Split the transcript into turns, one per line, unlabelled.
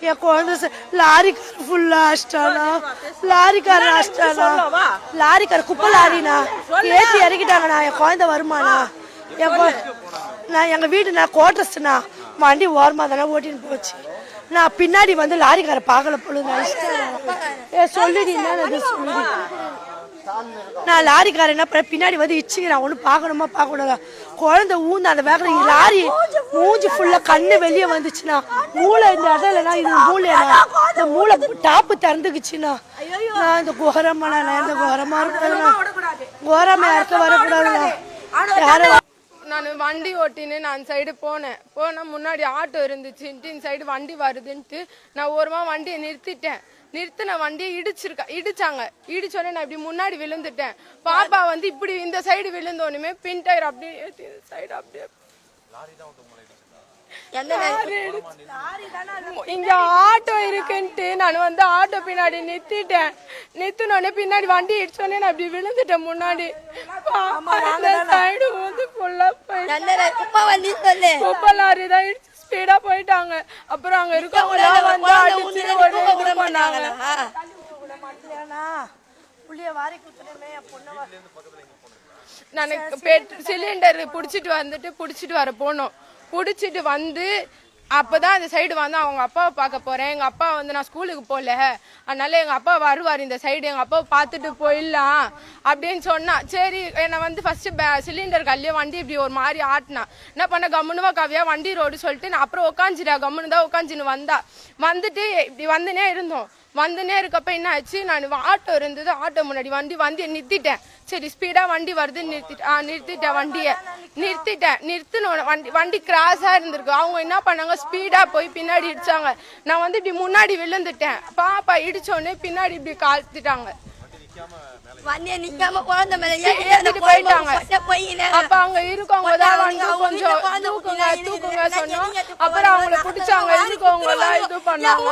என் குழந்தை லாரிக்கார ஃபுல்லா அஷ்டானா, லாரிக்கார அஷ்டானா, லாரிக்கார குப்பை லாரினா ஏற்றி இறக்கிட்டாங்கண்ணா. என் குழந்தை வருமாண்ணா. நான் எங்கள் வீடு நான் கோட்டஸ்ண்ணா, வண்டி ஓரமாக தானே ஓட்டின்னு போச்சு. நான் பின்னாடி வந்து லாரிக்கார பார்க்கல பொழுது சொல்லிடுங்க. நான் லாரிக்கார என்ன பண்ண பின்னாடி வந்து இச்சுக்கிறேன். ஒன்றும் பார்க்கணுமா பார்க்கக்கூடாதா? குழந்தை ஊந்து அந்த வேகத்தில் லாரி மூஞ்சி ஃபுல்லாக கண்ணு வெளியே வந்துச்சுண்ணா. மூளை இந்த இடம்லண்ணா, இது மூளைண்ணா, இந்த மூளை டாப்பு திறந்துக்குச்சுண்ணா. நான் இந்த கோரமாண்ணா, நான் இந்த கோரமாக இருக்கிறேண்ணா, கோரமாக இருக்க வரக்கூடாதுண்ணா. யாரும்
நான் வண்டி ஓட்டின்னு நான் சைடு போனேன். முன்னாடி ஆட்டோ இருந்துச்சுன்ட்டு இந்த சைடு வண்டி வருதுன்ட்டு நான் ஓரமா வண்டியை நிறுத்திட்டேன். நிறுத்தின வண்டியை இடிச்சாங்க. இடிச்சோடனே நான் இப்படி முன்னாடி விழுந்துட்டேன். பாப்பா வந்து இப்படி இந்த சைடு விழுந்தோடனே பின் டயர் அப்படியே சைடு அப்படியே இங்க ஆட்டோ இருக்குன்ட்டு நான் வந்து ஆட்டோ பின்னாடி நிறுத்திட்டேன். நிறுத்தினோடனே பின்னாடி வண்டி இடிச்சோடனே நான் இப்படி விழுந்துட்டேன். முன்னாடி சைடு வந்து ஃபுல்லா குப்பை லாரி தான் இடிச்சு ஸ்பீடா போயிட்டாங்க. அப்புறம் அங்க இருக்கவங்க வந்து அடிச்சு ஒரு இது பண்ணாங்க. நான் சிலிண்டர் புடிச்சிட்டு வர போனோம். புடிச்சிட்டு வந்து அப்பதான் அந்த சைடு வந்து அவங்க அப்பாவை பார்க்க போறேன். எங்க அப்பா வந்து நான் ஸ்கூலுக்கு போகல, அதனால எங்க அப்பா வருவார் இந்த சைடு, எங்க அப்பாவை பார்த்துட்டு போயிடலாம் அப்படின்னு சொன்னா. சரி, என்னை வந்து ஃபர்ஸ்ட் சிலிண்டர் கல்லையே வண்டி இப்படி ஒரு மாதிரி ஆட்டினா. என்ன பண்ண, கம்முனுவா கவியா வண்டி ரோடு சொல்லிட்டு நான் அப்புறம் உட்காந்துட்டா. கம்முனு தான் உட்காந்துன்னு வந்துட்டு இப்படி வந்துனே இருந்தோம். வந்துனே இருக்கப்ப என்ன ஆச்சு, நான் ஆட்டோ இருந்தது, ஆட்டோ முன்னாடி வண்டியை நிறுத்திட்டேன். சரி ஸ்பீடா வண்டி வருது, நிறுத்திட்டேன் வண்டியை நிறுத்தினோம். வண்டி கிராஸா இருந்திருக்கு. அவங்க என்ன பண்ணாங்க, ஸ்பீடா போய் பின்னாடி இடிச்சாங்க. நான் வந்து இப்படி முன்னாடி விழுந்துட்டேன். பாப்பா இடிச்சோடனே பின்னாடி இப்படி காத்துட்டாங்க. போயிட்டாங்க. அப்ப அங்க இருக்கவங்க தான் வந்து கொஞ்சம் தூக்குங்க சொன்னோம். அப்புறம் அவங்கள பிடிச்சாங்க. இருக்கவங்க எல்லாம் இது பண்ணாங்க.